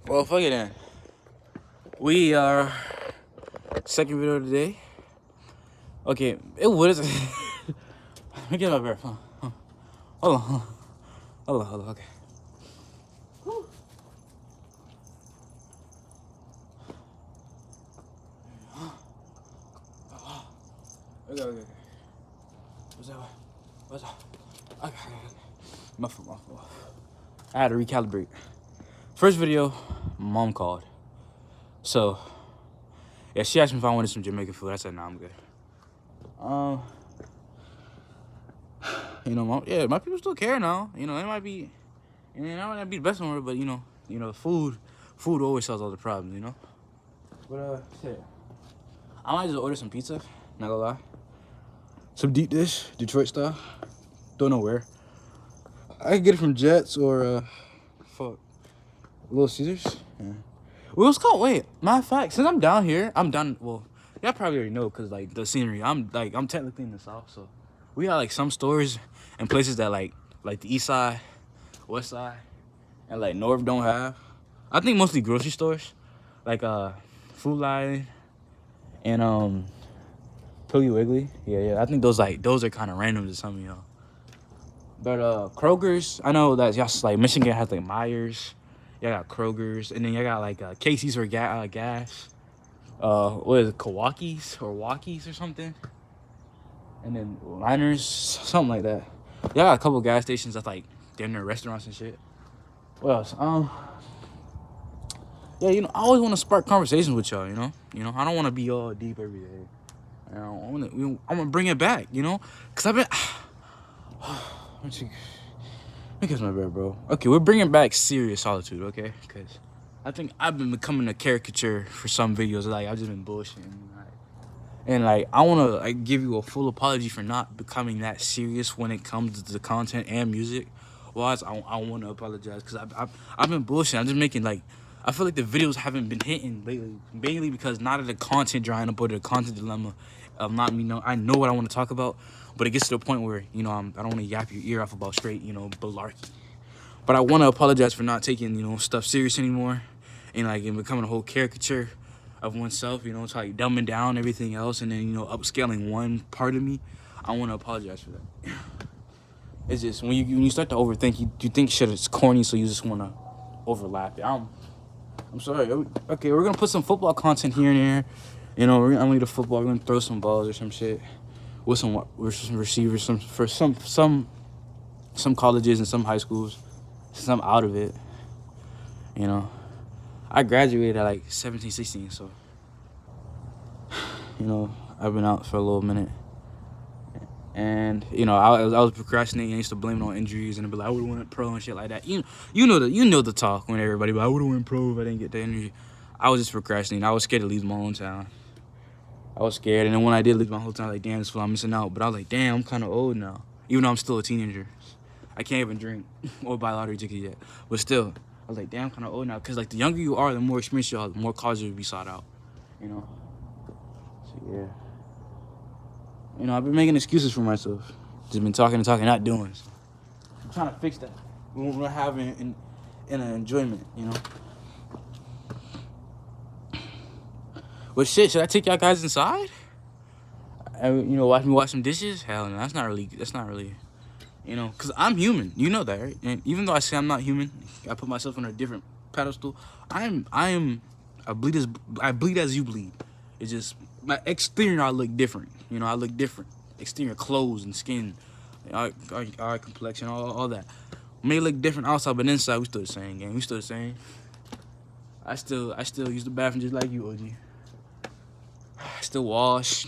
Well, fuck it then. We are second video today. Okay, it was. Let me get my breath. Hold on. Hold on. Okay. Okay. What's up? Okay. My fault. I had to recalibrate. First video, mom called. So, yeah, she asked me if I wanted some Jamaican food. I said, nah, I'm good. Mom, my people still care now. It might be, it might not be the best one, but food always solves all the problems. But shit, I might just order some pizza. Not gonna lie, some deep dish, Detroit style. Don't know where. I can get it from Jets or Little Caesars. Yeah. Well, it's called. Wait, matter of fact, since I'm down here, I'm down. Well, y'all probably already know because like the scenery. I'm technically in the South, so we got like some stores and places that like the East Side, West Side, and like North don't have. I think mostly grocery stores, like Food Lion and Piggly Wiggly. Yeah. I think those are kind of random to some of y'all. But Kroger's, I know that y'all like Michigan has like Myers. Y'all got Kroger's, and then y'all got like Casey's or gas. What is it, Kawaki's or Walkies or something? And then Liners, something like that. Y'all got a couple gas stations that's like dinner restaurants and shit. What else? Yeah, I always want to spark conversations with y'all. I don't want to be all deep every day. I'm gonna bring it back. Cause I've been. Let me catch my breath, bro. Okay, we're bringing back serious solitude, okay? Because I think I've been becoming a caricature for some videos. Like, I've just been bullshitting. And, I want to give you a full apology for not becoming that serious when it comes to the content and music. Well, I want to apologize because I've been bullshitting. I'm just making, I feel like the videos haven't been hitting lately. Mainly because not of the content drying up or the content dilemma of not me. I know what I want to talk about. But it gets to the point where, I don't want to yap your ear off about straight, malarkey. But I want to apologize for not taking, stuff serious anymore. And becoming a whole caricature of oneself, to dumbing down everything else. And then, upscaling one part of me. I want to apologize for that. It's just, when you start to overthink, you think shit is corny, so you just want to overlap it. I'm sorry. Okay, we're going to put some football content here and there. I'm going to lead a football. We're going to throw some balls or some shit. With some receivers, for some colleges and some high schools, some out of it. I graduated at like 17, 16, so I've been out for a little minute, and I was procrastinating. I used to blame it on injuries and be like, I would have went pro and shit like that. You know the talk when everybody be like, I would have went pro if I didn't get the injury. I was just procrastinating. I was scared to leave my hometown. I was scared, and then when I did leave my whole time, like, damn, this I'm missing out. But I was like, damn, I'm kind of old now, even though I'm still a teenager. I can't even drink or buy lottery tickets yet. But still, I was like, damn, I'm kind of old now. Because, the younger you are, the more experience you have, the more colleges will be sought out, So, yeah. I've been making excuses for myself. Just been talking, not doing. So I'm trying to fix that. We're having an enjoyment, But shit, should I take y'all guys inside? Watch me wash some dishes? Hell no, that's not really, because I'm human. You know that, right? And even though I say I'm not human, I put myself on a different pedestal. I bleed as you bleed. It's just, my exterior, I look different. I look different. Exterior, clothes and skin, our complexion, all that. May look different outside, but inside, we still the same, gang. We still the same. I still use the bathroom just like you, OG. Still wash,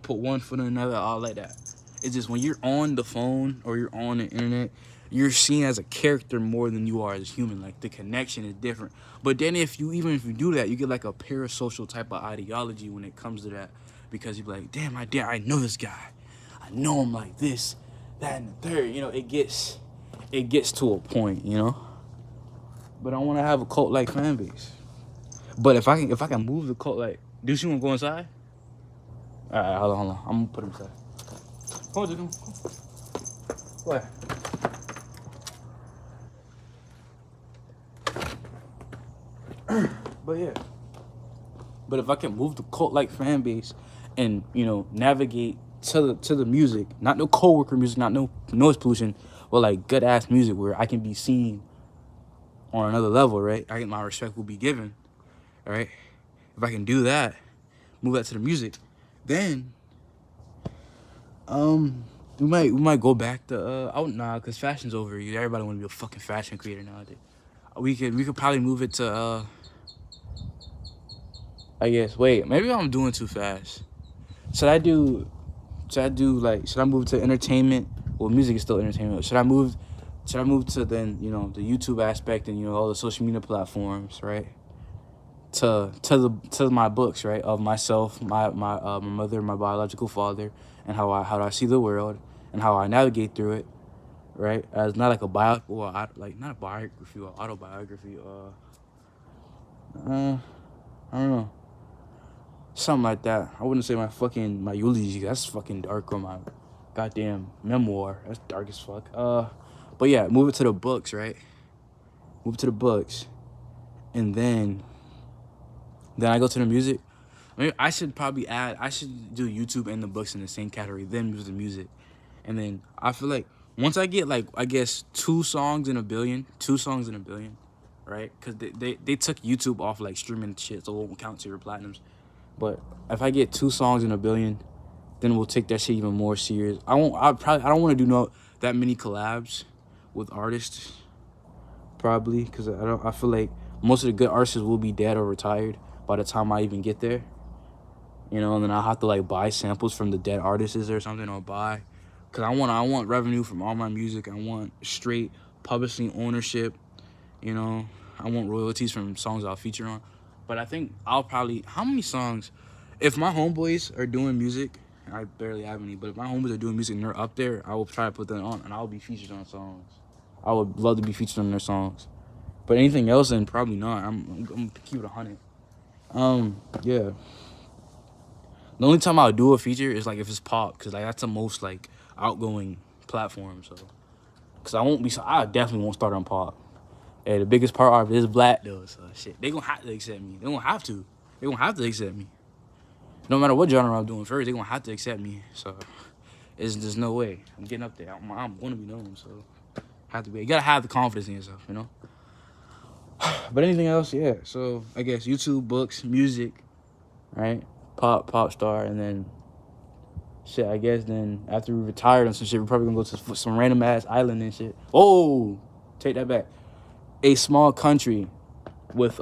put one foot in another, all like that. It's just when you're on the phone or you're on the internet, you're seen as a character more than you are as a human. Like, the connection is different. But then even if you do that, you get like a parasocial type of ideology when it comes to that, because you're like, damn, I know this guy. I know him like this, that, and the third. It gets to a point, But I want to have a cult-like fan base. But if I can move the cult, do you want to go inside? All right, hold on. I'm gonna put him inside. Hold it. What? But yeah. But if I can move the cult like fan base and, you know, navigate to the music, not no coworker music, not no noise pollution, but like good ass music where I can be seen on another level, right? My respect will be given, right? If I can do that, move that to the music, then we might go back to cause fashion's over. Everybody want to be a fucking fashion creator nowadays. We could probably move it to I guess wait, maybe I'm doing too fast. Should I do should I move to entertainment? Well, music is still entertainment. Should I move to then, you know, the YouTube aspect and, you know, all the social media platforms, right? To my books, right, of myself, my mother, my biological father, and how do I see the world and how I navigate through it, right? As not like a not a biography or autobiography, I don't know, something like that. I wouldn't say my eulogy. That's fucking dark, or my goddamn memoir. That's dark as fuck. But yeah, move it to the books, right? Move it to the books, and then I go to the music. Maybe I should do YouTube and the books in the same category, then move to the music. And then I feel like once I get like, I guess, two songs in a billion, right? Because they took YouTube off like streaming shit, so it won't count to your platinums. But if I get two songs in a billion, then we'll take that shit even more serious. I don't want to do that many collabs with artists, probably, because I feel like most of the good artists will be dead or retired by the time I even get there. You know, and then I'll have to like buy samples from the dead artists or something, or buy, because I want revenue from all my music. I want straight publishing ownership. You know, I want royalties from songs I'll feature on. But I think how many songs, if my homeboys are doing music, and I barely have any, but if my homeboys are doing music and they're up there, I will try to put them on, and I'll be featured on songs. I would love to be featured on their songs. But anything else, then probably not. I'm gonna keep it 100. Yeah. The only time I'll do a feature is like if it's pop, because like that's the most like outgoing platform. So, because I definitely won't start on pop. Hey, the biggest part of it is black though. So shit, they gonna have to accept me. They gonna have to. They gonna have to accept me. No matter what genre I'm doing first, they gonna have to accept me. So, there's no way I'm getting up there. I'm gonna be known. So, have to be. You gotta have the confidence in yourself, you know. But anything else, yeah. So I guess YouTube, books, music, right? Pop star, and then shit. I guess then after we retired and some shit, we're probably gonna go to some random ass island and shit. Oh, take that back. A small country with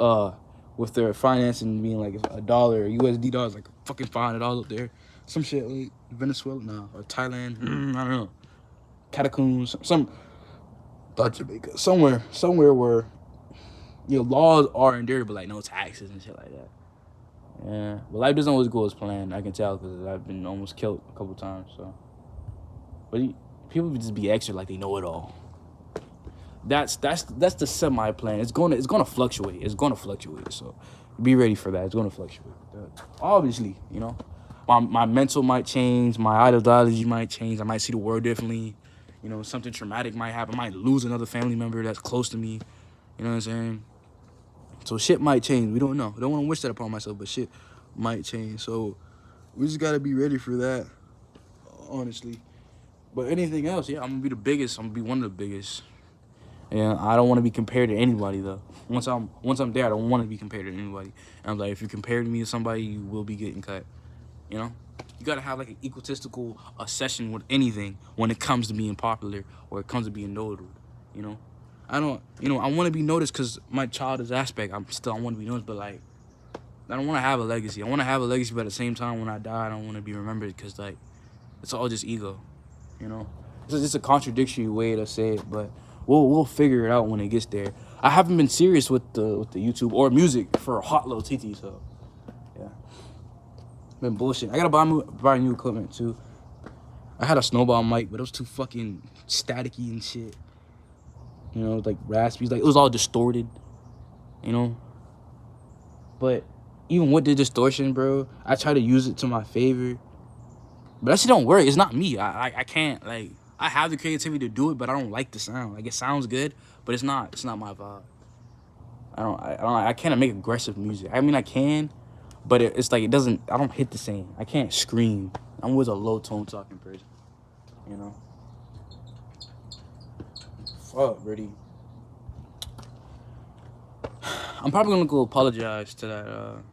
their financing being like $1, USD dollars, like fucking $500 up there. Some shit like Venezuela, nah, or Thailand. I don't know. Catacombs, Jamaica, somewhere where, you know, laws are endured, but like no taxes and shit like that. Yeah, but life doesn't always go as planned. I can tell because I've been almost killed a couple times. So, but people just be extra like they know it all. That's the semi plan. It's gonna fluctuate. It's gonna fluctuate. So, be ready for that. It's gonna fluctuate. Obviously, you know, my mental might change. My ideology might change. I might see the world differently. You know, something traumatic might happen. I might lose another family member that's close to me. You know what I'm saying? So shit might change. We don't know. I don't want to wish that upon myself, but shit might change. So we just gotta be ready for that, honestly. But anything else, yeah, I'm gonna be the biggest. I'm gonna be one of the biggest. And I don't want to be compared to anybody though. Once I'm there, I don't want to be compared to anybody. And I'm like, if you compare me to somebody, you will be getting cut. You know, you gotta have like an egotistical session with anything when it comes to being popular or it comes to being noted. You know. I want to be noticed because my childish aspect. I want to be noticed, but like, I don't want to have a legacy. I want to have a legacy, but at the same time, when I die, I don't want to be remembered because like, it's all just ego, you know. It's just a contradictory way to say it, but we'll figure it out when it gets there. I haven't been serious with the YouTube or music for a hot little TT, so yeah, been bullshit. I gotta buy new equipment too. I had a snowball mic, but it was too fucking staticky and shit. You know, like raspy, like it was all distorted, you know. But even with the distortion, bro, I try to use it to my favor. But that shit don't work. It's not me. I can't, like, I have the creativity to do it, but I don't like the sound. Like, it sounds good, but it's not my vibe. I can't make aggressive music. I mean, I can, but it's like it doesn't. I don't hit the same. I can't scream. I'm always a low tone talking person. You know. Fuck, Brady. I'm probably gonna go apologize to that.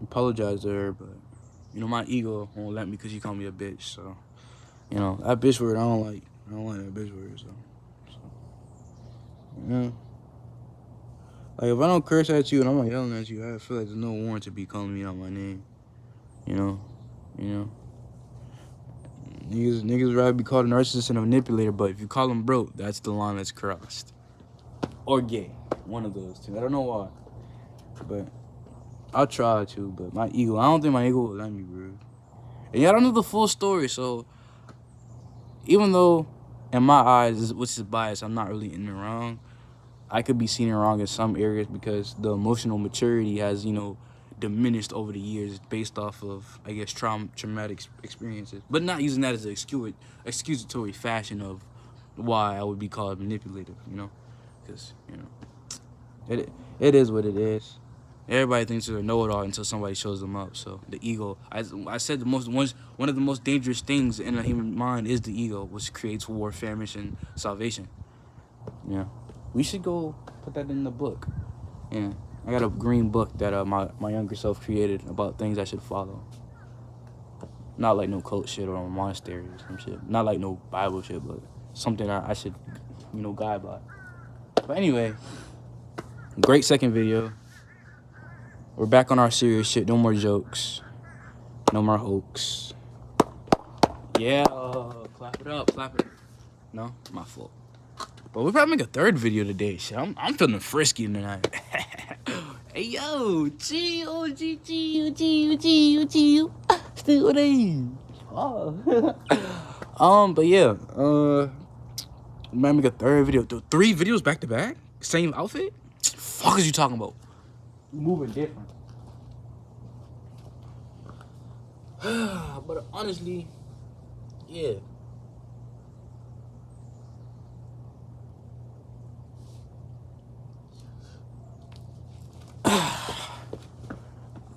Apologize to her, but you know my ego won't let me because you call me a bitch. So you know that bitch word I don't like. I don't like that bitch word. So yeah. Like if I don't curse at you and I'm not yelling at you, I feel like there's no warrant to be calling me out my name. You know. Niggas rather be called a narcissist and a manipulator, but if you call them broke, that's the line that's crossed. Or gay, one of those two. I don't know why, but I'll try to. But my ego, I don't think my ego will let me, bro. And y'all don't know the full story, so even though in my eyes, which is biased, I'm not really in the wrong. I could be seen in wrong in some areas because the emotional maturity has, diminished over the years based off of, I guess, traumatic experiences. But not using that as an excusatory fashion of why I would be called manipulative, Because, it is what it is. Everybody thinks they're a know-it-all until somebody shows them up. So the ego, I said, one of the most dangerous things in a human mind is the ego, which creates war, famish, and salvation. Yeah, we should go put that in the book. Yeah, I got a green book that my younger self created about things I should follow. Not like no cult shit or a monastery or some shit. Not like no Bible shit, but something I should, guide by. But anyway, great second video. We're back on our serious shit. No more jokes. No more hoax. Yeah, clap it up, clap it. No, my fault. But we'll probably make a third video today. Shit, I'm feeling frisky tonight. Hey yo, chill. Still there. Oh. But yeah, might make a third video. 3 videos back to back? Same outfit? Fuck is you talking about? Moving different. But honestly, yeah.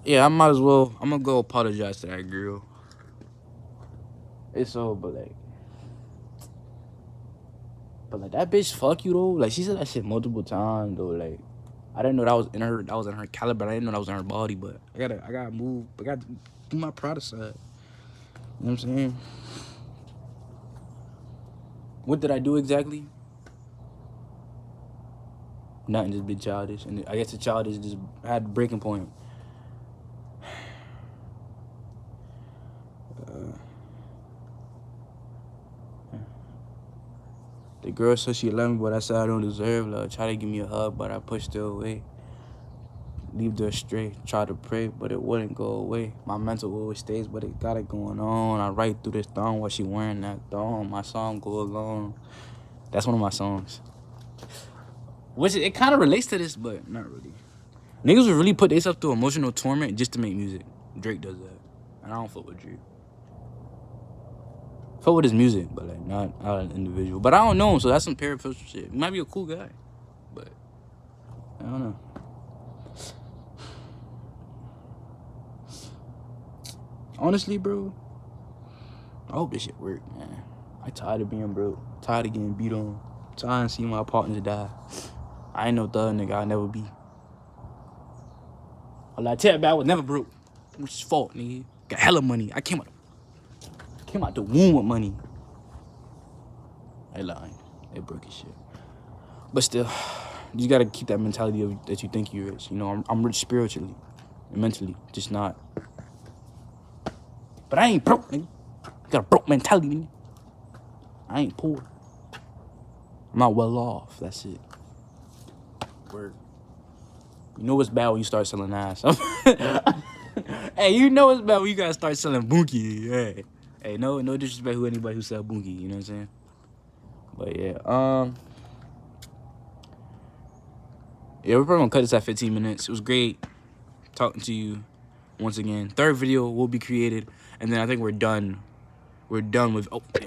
Yeah, I might as well. I'm gonna go apologize to that girl. It's so, but that bitch fuck you though. Like she said that shit multiple times though. Like I didn't know that was in her. That was in her caliber. I didn't know that was in her body. But I gotta move. I gotta do my proud side. You know what I'm saying? What did I do exactly? Nothing, just be childish. And I guess the childish just had a breaking point. The girl said she loved me, but I said I don't deserve love. Try to give me a hug, but I pushed her away. Leave her astray. Try to pray, but it wouldn't go away. My mental always stays, but it got it going on. I write through this thong while she wearing that thong. My song go along. That's one of my songs. Which it kind of relates to this, but not really. Niggas would really put themselves through emotional torment just to make music. Drake does that, and I don't fuck with Drake. Fuck with his music, but like not an individual. But I don't know him, so that's some paraphysical shit. He might be a cool guy, but I don't know. Honestly, bro, I hope this shit work, man. I tired of being broke. Tired of getting beat on. Tired of seeing my partners die. I ain't no thug nigga. I'll never be. Well, I tell you, I was never broke. Which is fault, nigga. Got hella money. I came out the womb with money. I lying. They broke as shit. But still, you just gotta keep that mentality of that you think you're rich. I'm rich spiritually and mentally, just not. But I ain't broke, nigga. Got a broke mentality, nigga. I ain't poor. I'm not well off. That's it. Word. You know what's bad when you start selling ass. Hey, you know what's bad when you gotta start selling bunkie. Hey, no disrespect to anybody who sell bunkie. You know what I'm saying? But yeah, we're probably gonna cut this at 15 minutes. It was great talking to you once again. Third video will be created, and then I think we're done We're done with. Oh, yeah.